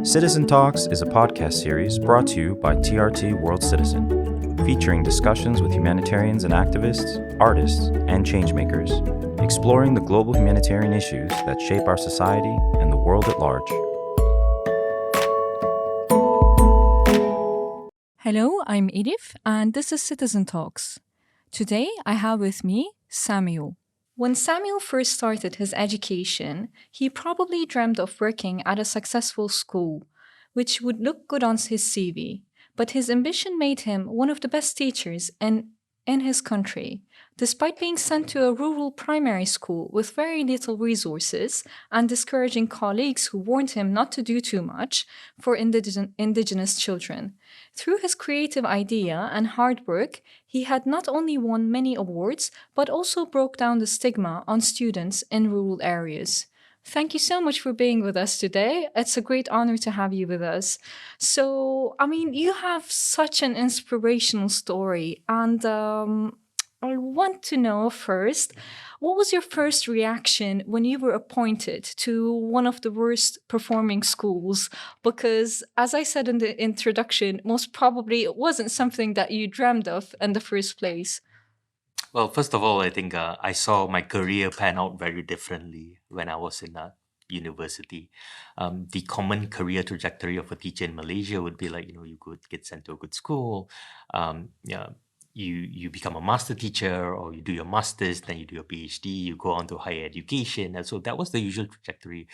Citizen Talks is a podcast series brought to you by TRT World Citizen, featuring discussions with humanitarians and activists, artists, and changemakers, exploring the global humanitarian issues that shape our society and the world at large. Hello, I'm Elif, and this is Citizen Talks. Today, I have with me Samuel. When Samuel first started his education, he probably dreamed of working at a successful school, which would look good on his CV. But his ambition made him one of the best teachers in his country. Despite being sent to a rural primary school with very little resources and discouraging colleagues who warned him not to do too much for indigenous children. Through his creative idea and hard work, he had not only won many awards, but also broke down the stigma on students in rural areas. Thank you so much for being with us today. It's a great honor to have you with us. So, you have such an inspirational story, and I want to know first, what was your first reaction when you were appointed to one of the worst performing schools? Because, as I said in the introduction, most probably it wasn't something that you dreamed of in the first place. Well, first of all, I think I saw my career pan out very differently when I was in university. The common career trajectory of a teacher in Malaysia would be like, you could get sent to a good school, you become a master teacher, or you do your master's, then you do your PhD, you go on to higher education. And so that was the usual trajectory.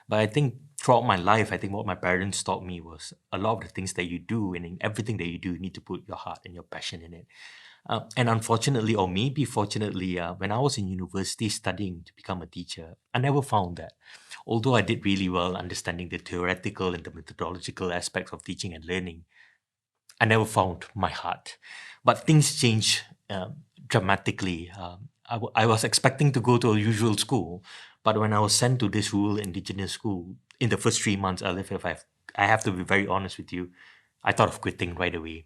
But I think throughout my life, I think what my parents taught me was a lot of the things that you do, and in everything that you do, you need to put your heart and your passion in it. And unfortunately, or maybe fortunately, when I was in university studying to become a teacher, I never found that. Although I did really well understanding the theoretical and the methodological aspects of teaching and learning, I never found my heart. But things changed dramatically. I was expecting to go to a usual school, but when I was sent to this rural indigenous school, in the first 3 months, I have to be very honest with you, I thought of quitting right away.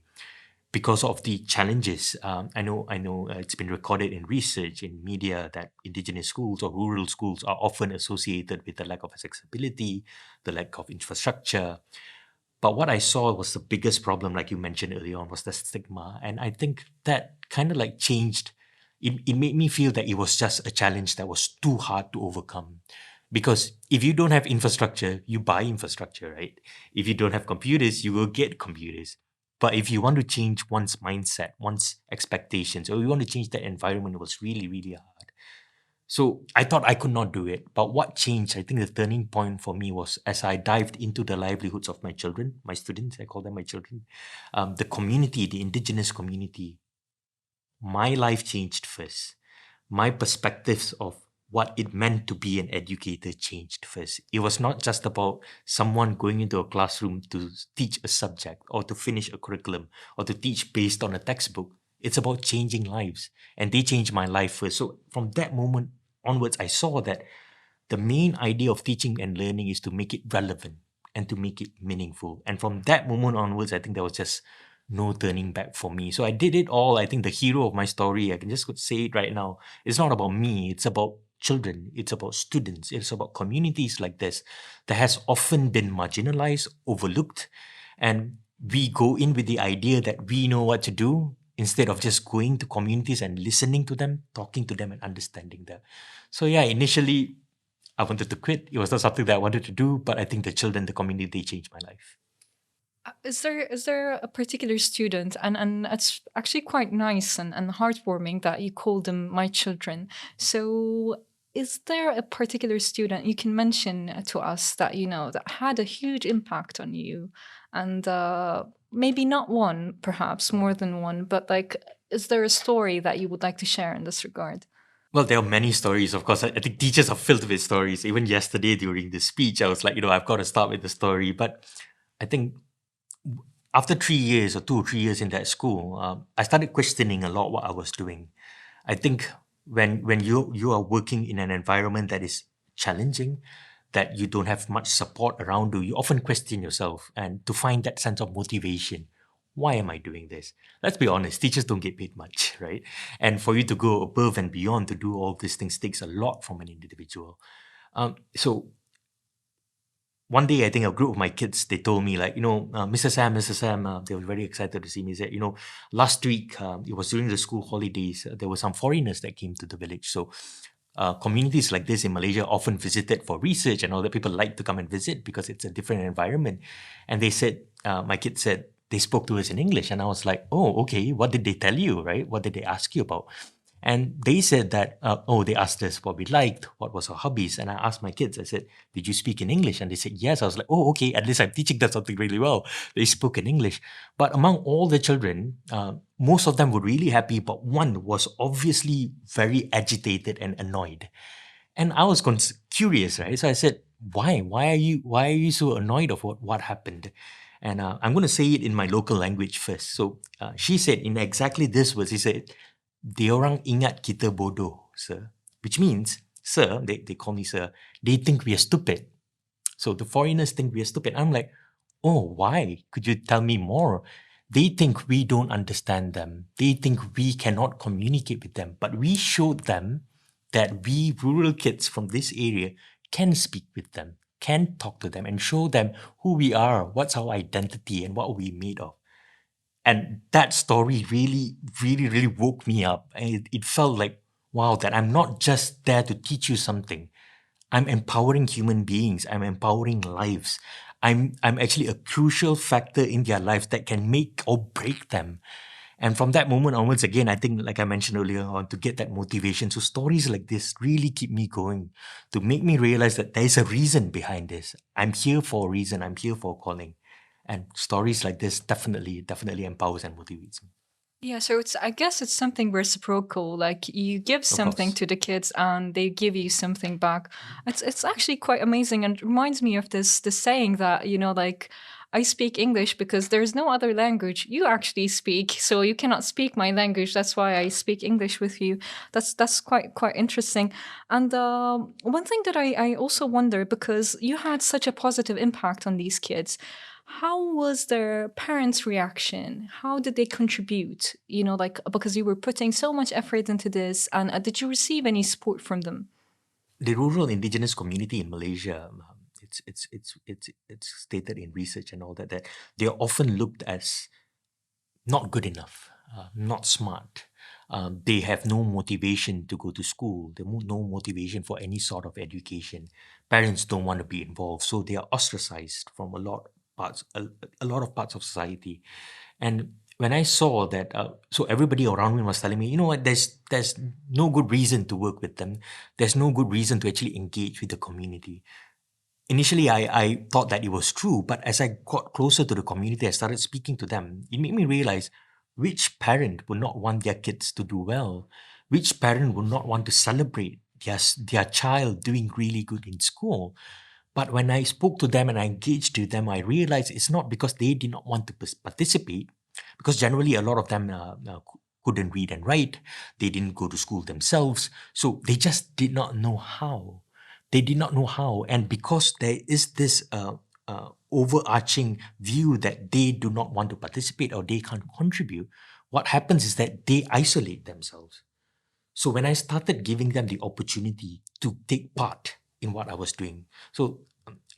Because of the challenges, I know it's been recorded in research, in media, that indigenous schools or rural schools are often associated with the lack of accessibility, the lack of infrastructure. But what I saw was the biggest problem, like you mentioned earlier on, was the stigma. And I think that kind of like changed. It made me feel that it was just a challenge that was too hard to overcome. Because if you don't have infrastructure, you buy infrastructure, right? If you don't have computers, you will get computers. But if you want to change one's mindset, one's expectations, or you want to change that environment, it was really, really hard. So I thought I could not do it. But what changed, I think the turning point for me was as I dived into the livelihoods of my children, my students, I call them my children, the community, the indigenous community. My life changed first. My perspectives of what it meant to be an educator changed first. It was not just about someone going into a classroom to teach a subject or to finish a curriculum or to teach based on a textbook. It's about changing lives. And they changed my life first. So from that moment onwards, I saw that the main idea of teaching and learning is to make it relevant and to make it meaningful. And from that moment onwards, I think there was just no turning back for me. So I did it all. I think the hero of my story, I can just say it right now, it's not about me. It's about children. It's about students. It's about communities like this that has often been marginalized, overlooked. And we go in with the idea that we know what to do instead of just going to communities and listening to them, talking to them and understanding them. So yeah, initially I wanted to quit. It was not something that I wanted to do, but I think the children, the community, they changed my life. Is there a particular student, and it's actually quite nice and heartwarming that you call them my children. So is there a particular student you can mention to us that that had a huge impact on you, and maybe not one, perhaps more than one, but like, is there a story that you would like to share in this regard? Well, there are many stories, of course. I think teachers are filled with stories. Even yesterday during the speech, I was like, I've got to start with the story. But I think after 3 years or 2 or 3 years in that school, I started questioning a lot what I was doing. I think when you are working in an environment that is challenging, that you don't have much support around you often question yourself, and to find that sense of motivation. Why am I doing this? Let's be honest, teachers don't get paid much, right? And for you to go above and beyond to do all these things takes a lot from an individual. So one day, I think a group of my kids, they told me like, Mr. Sam, they were very excited to see me. They said, last week, it was during the school holidays, there were some foreigners that came to the village. So communities like this in Malaysia often visited for research and all that. People like to come and visit because it's a different environment. And they said, my kids said, they spoke to us in English. And I was like, oh, okay, what did they tell you, right? What did they ask you about? And they said that, they asked us what we liked, what was our hobbies. And I asked my kids, I said, did you speak in English? And they said, yes. I was like, oh, okay, at least I'm teaching them something really well. They spoke in English. But among all the children, most of them were really happy, but one was obviously very agitated and annoyed. And I was curious, right? So I said, why? Why are you so annoyed of what happened? And I'm going to say it in my local language first. So she said in exactly this words, she said, "Diorang ingat kita bodoh, sir." Which means, sir, they call me sir, they think we are stupid. So the foreigners think we are stupid. I'm like, oh, why? Could you tell me more? They think we don't understand them. They think we cannot communicate with them. But we showed them that we rural kids from this area can speak with them, can talk to them, and show them who we are, what's our identity, and what we're made of. And that story really, really, really woke me up. And it felt like, wow, that I'm not just there to teach you something. I'm empowering human beings. I'm empowering lives. I'm actually a crucial factor in their lives that can make or break them. And from that moment onwards, again, I think, like I mentioned earlier on, to get that motivation. So stories like this really keep me going, to make me realize that there's a reason behind this. I'm here for a reason. I'm here for a calling. And stories like this definitely empowers and motivates me. Yeah, so I guess it's something reciprocal. Like you give something course. to the kids and they give you something back. It's actually quite amazing and reminds me of this saying that, like I speak English because there's no other language you actually speak. So you cannot speak my language. That's why I speak English with you. That's quite interesting. And one thing that I also wonder, because you had such a positive impact on these kids, how was their parents' reaction? How did they contribute? Because you were putting so much effort into this, and did you receive any support from them? The rural indigenous community in Malaysia, it's stated in research and all that they are often looked as not good enough, not smart. They have no motivation to go to school. They have no motivation for any sort of education. Parents don't want to be involved, so they are ostracized from a lot of parts of society. And when I saw that, so everybody around me was telling me, you know what, there's no good reason to work with them. There's no good reason to actually engage with the community. Initially, I thought that it was true, but as I got closer to the community, I started speaking to them. It made me realize which parent would not want their kids to do well? Which parent would not want to celebrate their child doing really good in school? But when I spoke to them and I engaged with them, I realized it's not because they did not want to participate, because generally a lot of them couldn't read and write. They didn't go to school themselves. So they just did not know how. They did not know how. And because there is this overarching view that they do not want to participate or they can't contribute, what happens is that they isolate themselves. So when I started giving them the opportunity to take part in what I was doing, so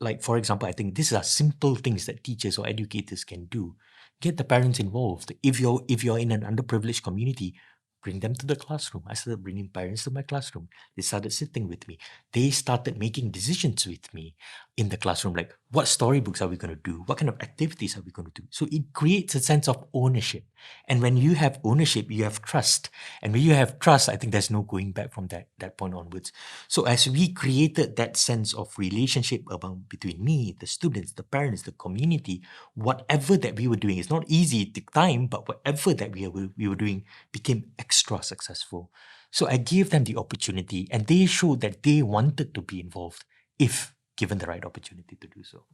like for example, I think these are simple things that teachers or educators can do. Get the parents involved. If you're in an underprivileged community, bring them to the classroom. I started bringing parents to my classroom. They started sitting with me. They started making decisions with me in the classroom, like what storybooks are we going to do? What kind of activities are we going to do? So it creates a sense of ownership. And when you have ownership, you have trust. And when you have trust, I think there's no going back from that point onwards. So as we created that sense of relationship between me, the students, the parents, the community, whatever that we were doing, it's not easy, it took time, but whatever that we were doing became extra successful. So I gave them the opportunity and they showed that they wanted to be involved if given the right opportunity to do so.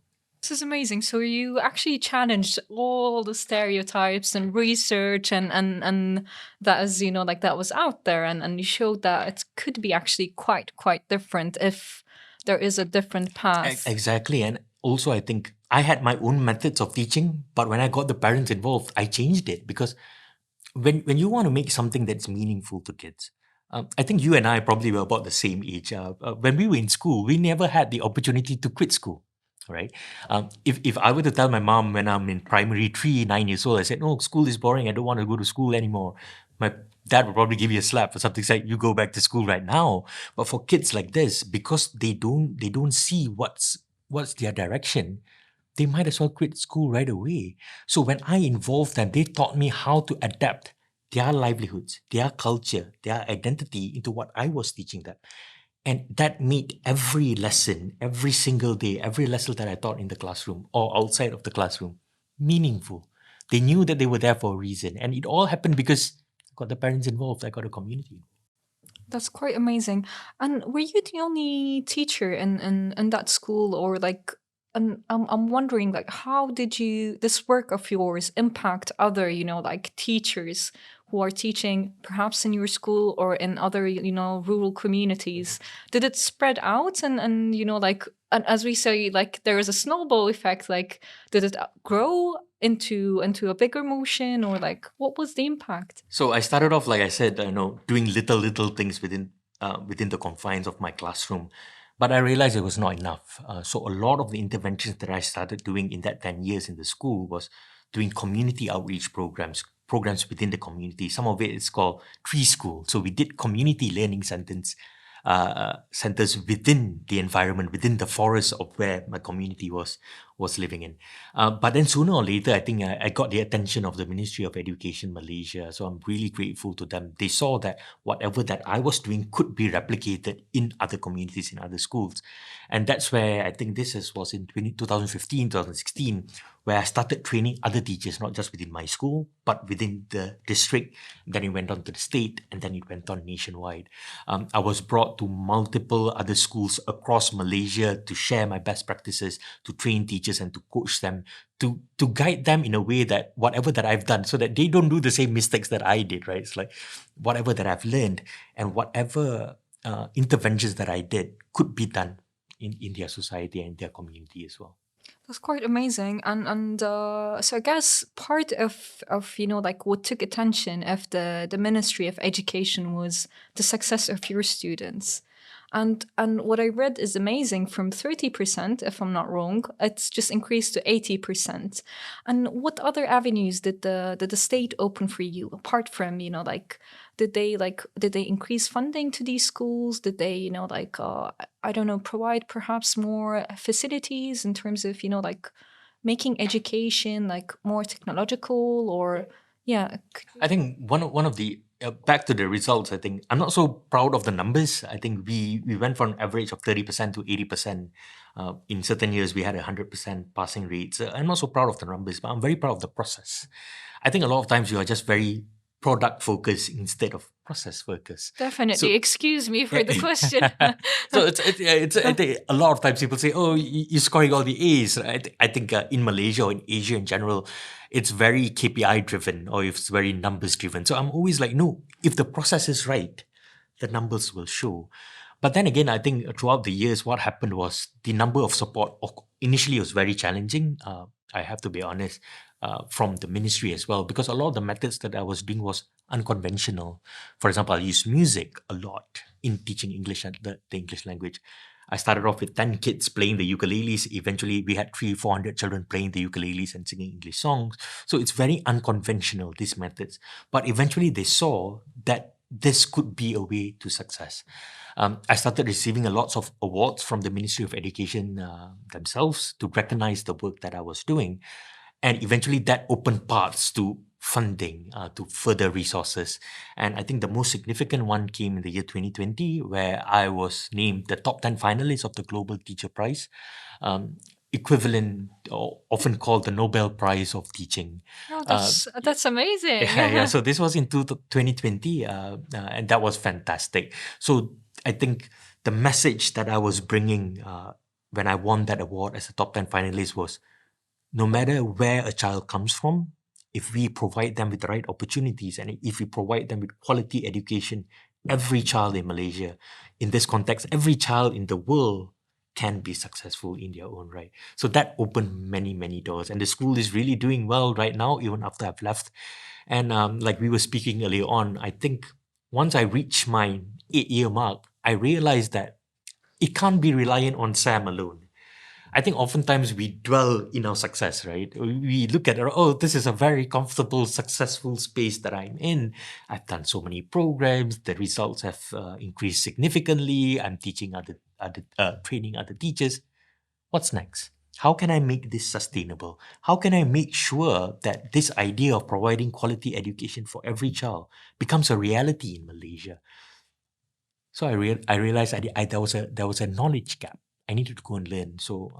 This is amazing. So you actually challenged all the stereotypes and research and that is, like that was out there and you showed that it could be actually quite different if there is a different path. Exactly. And also I think I had my own methods of teaching, but when I got the parents involved, I changed it because when you want to make something that's meaningful to kids, I think you and I probably were about the same age. When we were in school, we never had the opportunity to quit school. right? If I were to tell my mom when I'm in primary 3, 9 years old, I said, no, school is boring, I don't want to go to school anymore. My dad would probably give you a slap or something like, you go back to school right now. But for kids like this, because they don't see what's their direction, they might as well quit school right away. So when I involved them, they taught me how to adapt their livelihoods, their culture, their identity into what I was teaching them. And that made every lesson, every single day, every lesson that I taught in the classroom or outside of the classroom, meaningful. They knew that they were there for a reason. And it all happened because I got the parents involved, I got a community. That's quite amazing. And were you the only teacher in that school, or like? And I'm wondering, like, how did this work of yours impact other, like teachers who are teaching perhaps in your school or in other, rural communities? Did it spread out and like, and as we say, like there is a snowball effect, like did it grow into a bigger motion, or like what was the impact? So I started off, like I said, doing little things within the confines of my classroom. But I realized it was not enough. So a lot of the interventions that I started doing in that 10 years in the school was doing community outreach programs within the community. Some of it is called tree school. So we did community learning centers within the environment, within the forest of where my community was living in. But then sooner or later, I think I got the attention of the Ministry of Education Malaysia. So I'm really grateful to them. They saw that whatever that I was doing could be replicated in other communities, in other schools. And that's where I think was in 2015, 2016, where I started training other teachers, not just within my school, but within the district. Then it went on to the state, and then it went on nationwide. I was brought to multiple other schools across Malaysia to share my best practices, to train teachers and to coach them, to guide them in a way that whatever that I've done, so that they don't do the same mistakes that I did, right? It's like whatever that I've learned and whatever interventions that I did could be done in their society and their community as well. That's quite amazing, and so I guess part of like what took attention of the Ministry of Education was the success of your students, and what I read is amazing. From 30%, if I'm not wrong, it's just increased to 80%. And what other avenues did the state open for you apart from like? Did they increase funding to these schools? Did they, like, I don't know, provide perhaps more facilities in terms of, like making education like more technological, or yeah? I think one of the back to the results, I think I'm not so proud of the numbers. I think we went from an average of 30% to 80%. In certain years, we had 100% passing rates. I'm not so proud of the numbers, but I'm very proud of the process. I think a lot of times you are just very product focused instead of process focused. Definitely. So- Excuse me for the question. So it's I think a lot of times people say, "Oh, you're scoring all the A's." I think in Malaysia or in Asia in general, it's very KPI driven, or it's very numbers driven. So I'm always like, no, if the process is right, the numbers will show. But then again, I think throughout the years, what happened was the number of support initially was very challenging. I have to be honest, from the ministry as well, because a lot of the methods that I was doing was unconventional. For example, I used music a lot in teaching English, the English language. I started off with 10 kids playing the ukuleles. Eventually, we had 300-400 children playing the ukuleles and singing English songs. So it's very unconventional, these methods. But eventually, they saw that this could be a way to success. I started receiving a lots of awards from the Ministry of Education themselves to recognize the work that I was doing. And eventually that opened paths to funding, to further resources. And I think the most significant one came in the year 2020, where I was named the top 10 finalists of the Global Teacher Prize, equivalent or often called the Nobel Prize of Teaching. Oh, that's amazing. Yeah. So this was in 2020, and that was fantastic. So I think the message that I was bringing when I won that award as a top 10 finalist was, no matter where a child comes from, if we provide them with the right opportunities and if we provide them with quality education, every child in Malaysia, in this context, every child in the world can be successful in their own right. So that opened many, many doors. And the school is really doing well right now, even after I've left. And like we were speaking earlier on, I think once I reached my 8-year mark, I realized that it can't be reliant on Sam alone. I think oftentimes we dwell in our success, right? We look at, oh, this is a very comfortable, successful space that I'm in. I've done so many programs. The results have increased significantly. I'm teaching training other teachers. What's next? How can I make this sustainable? How can I make sure that this idea of providing quality education for every child becomes a reality in Malaysia? So I realized there was a knowledge gap. I needed to go and learn. So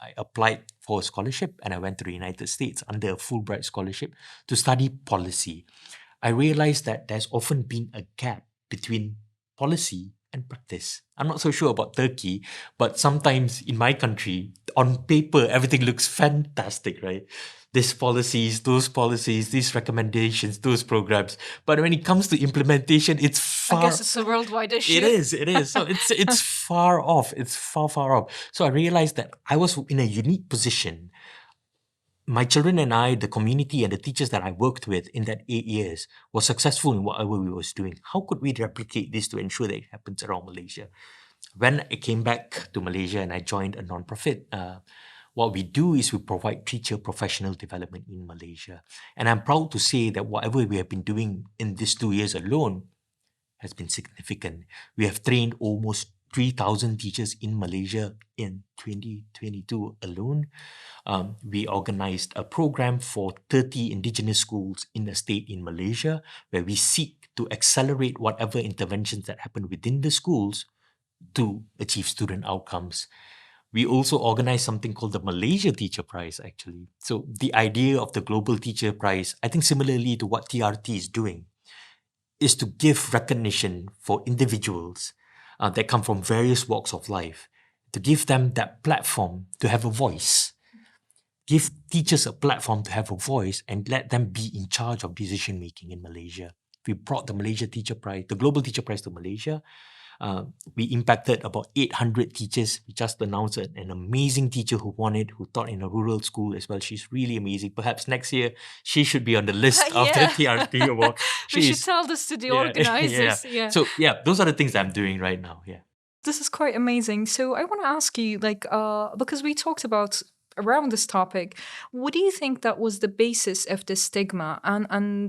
I applied for a scholarship and I went to the United States under a Fulbright scholarship to study policy. I realized that there's often been a gap between policy and practice. I'm not so sure about Turkey, but sometimes in my country, on paper, everything looks fantastic, right? These policies, these recommendations, those programs. But when it comes to implementation, it's I far. guess it's a worldwide issue. It is. So it's far off. It's far off. So I realized that I was in a unique position. My children and I, the community and the teachers that I worked with in that 8 years, were successful in whatever we was doing. How could we replicate this to ensure that it happens around Malaysia? When I came back to Malaysia and I joined a non-profit, what we do is we provide teacher professional development in Malaysia. And I'm proud to say that whatever we have been doing in these 2 years alone has been significant. We have trained almost 3,000 teachers in Malaysia in 2022 alone. We organized a program for 30 indigenous schools in the state in Malaysia, where we seek to accelerate whatever interventions that happen within the schools to achieve student outcomes. We also organized something called the Malaysia Teacher Prize, actually. So the idea of the Global Teacher Prize, I think similarly to what TRT is doing, is to give recognition for individuals that come from various walks of life, to give them that platform to have a voice. Give teachers a platform to have a voice and let them be in charge of decision making in Malaysia. We brought the Malaysia Teacher Prize, the Global Teacher Prize to Malaysia. We impacted about 800 teachers. We just announced an amazing teacher who won it, who taught in a rural school as well. She's really amazing. Perhaps next year, she should be on the list of the TRT award. We should tell this to the organizers. Yeah. So those are the things that I'm doing right now. Yeah. This is quite amazing. So I want to ask you, because we talked about around this topic, what do you think that was the basis of the stigma? And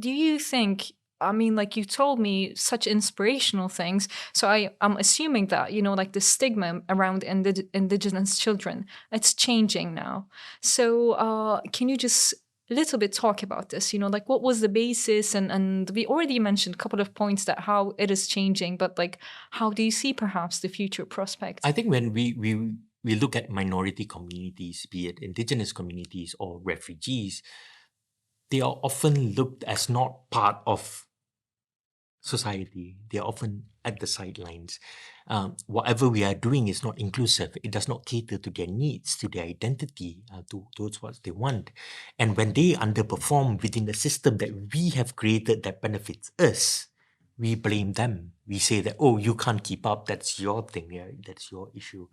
do you think, I mean, like you told me such inspirational things. So I'm assuming that, the stigma around indigenous children, it's changing now. So can you just a little bit talk about this? What was the basis? And we already mentioned a couple of points that how it is changing, but how do you see perhaps the future prospects? I think when we look at minority communities, be it indigenous communities or refugees, they are often looked as not part of society. They are often at the sidelines. Whatever we are doing is not inclusive. It does not cater to their needs, to their identity, towards what they want. And when they underperform within the system that we have created that benefits us, we blame them. We say that, oh, you can't keep up. That's your thing. Yeah, that's your issue.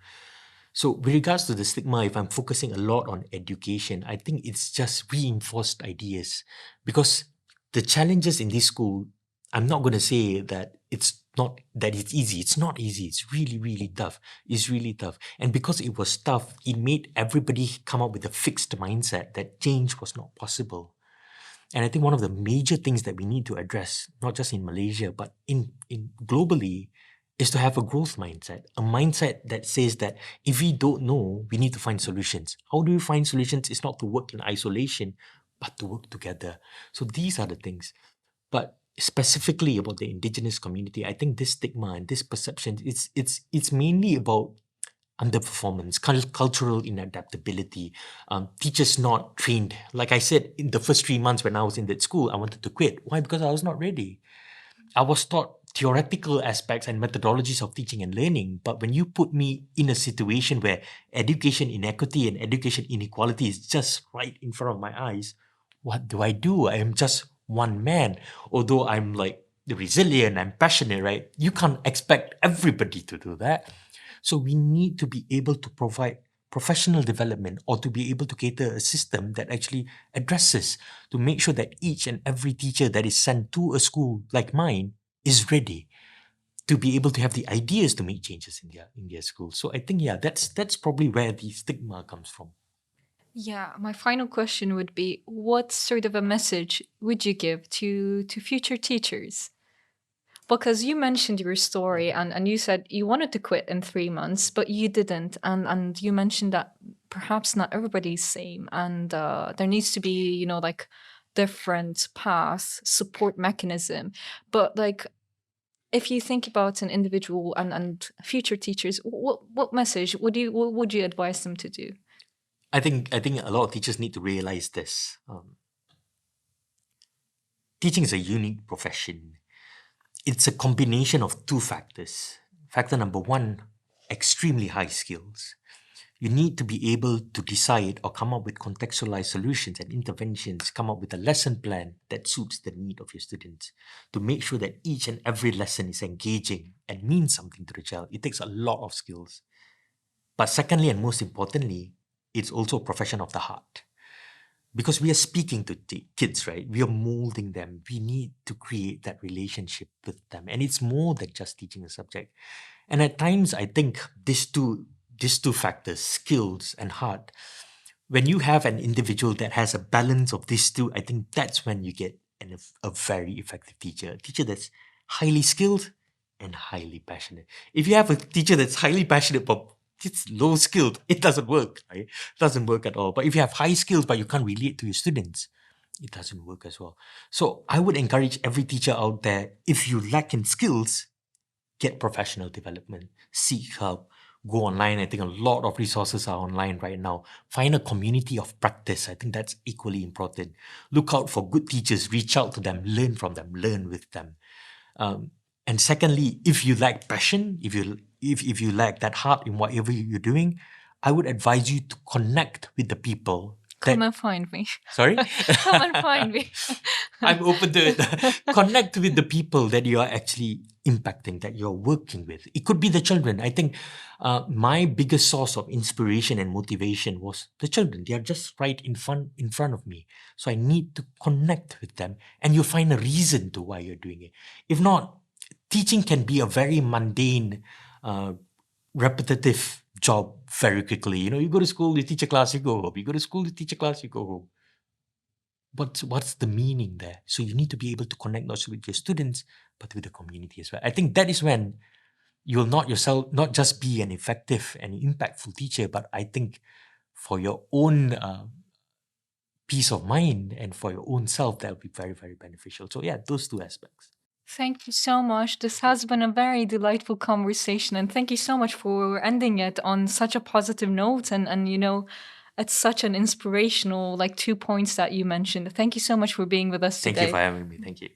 So with regards to the stigma, if I'm focusing a lot on education, I think it's just reinforced ideas. Because the challenges in this school, I'm not going to say that it's easy. It's not easy. It's really, really tough. It's really tough. And because it was tough, it made everybody come up with a fixed mindset that change was not possible. And I think one of the major things that we need to address, not just in Malaysia, but in globally, is to have a growth mindset, a mindset that says that if we don't know, we need to find solutions. How do we find solutions? It's not to work in isolation, but to work together. So these are the things. But specifically about the indigenous community, I think this stigma and this perception, it's mainly about underperformance, cultural inadaptability, teachers not trained. Like I said, in the first 3 months when I was in that school, I wanted to quit. Why? Because I was not ready. I was taught theoretical aspects and methodologies of teaching and learning, but when you put me in a situation where education inequity and education inequality is just right in front of my eyes, what do? I am just one man. Although I'm resilient, I'm passionate, right? You can't expect everybody to do that. So we need to be able to provide professional development or to be able to cater a system that actually addresses to make sure that each and every teacher that is sent to a school like mine is ready. to be able to have the ideas to make changes in their school. So I think that's probably where the stigma comes from. Yeah, my final question would be, what sort of a message would you give to future teachers? Because you mentioned your story and you said you wanted to quit in 3 months, but you didn't. And you mentioned that perhaps not everybody's same, and there needs to be, like different paths, support mechanism. But like, if you think about an individual and future teachers, what message would you advise them to do? I think a lot of teachers need to realize this. Teaching is a unique profession. It's a combination of two factors. Factor number one, extremely high skills. You need to be able to decide or come up with contextualized solutions and interventions, come up with a lesson plan that suits the need of your students to make sure that each and every lesson is engaging and means something to the child. It takes a lot of skills. But secondly, and most importantly, it's also a profession of the heart. Because we are speaking to kids, right? We are molding them. We need to create that relationship with them. And it's more than just teaching a subject. And at times, I think these two factors, skills and heart, when you have an individual that has a balance of these two, I think that's when you get a very effective teacher. A teacher that's highly skilled and highly passionate. If you have a teacher that's highly passionate but it's low skilled, it doesn't work, right? It doesn't work at all. But if you have high skills but you can't relate to your students, it doesn't work as well. So I would encourage every teacher out there, if you lack in skills, get professional development, seek help, go online. I think a lot of resources are online right now. Find a community of practice. I think that's equally important. Look out for good teachers, reach out to them, learn from them, learn with them. And secondly, if you lack passion, if you lack that heart in whatever you're doing, I would advise you to connect with the people. Come and find me. Sorry? Come and find me. I'm open to it. Connect with the people that you are actually impacting, that you're working with. It could be the children. I think my biggest source of inspiration and motivation was the children. They are just right in front of me. So I need to connect with them, and you find a reason to why you're doing it. If not, teaching can be a very mundane, repetitive job very quickly. You go to school, you teach a class, you go home. You go to school, you teach a class, you go home. What's the meaning there? So you need to be able to connect not just with your students, but with the community as well. I think that is when you will not just be an effective and impactful teacher, but I think for your own peace of mind and for your own self, that will be very, very beneficial. So yeah, those two aspects. Thank you so much. This has been a very delightful conversation, and thank you so much for ending it on such a positive note, and it's such an inspirational 2 points that you mentioned. Thank you so much for being with us today. Thank you for having me. Thank you.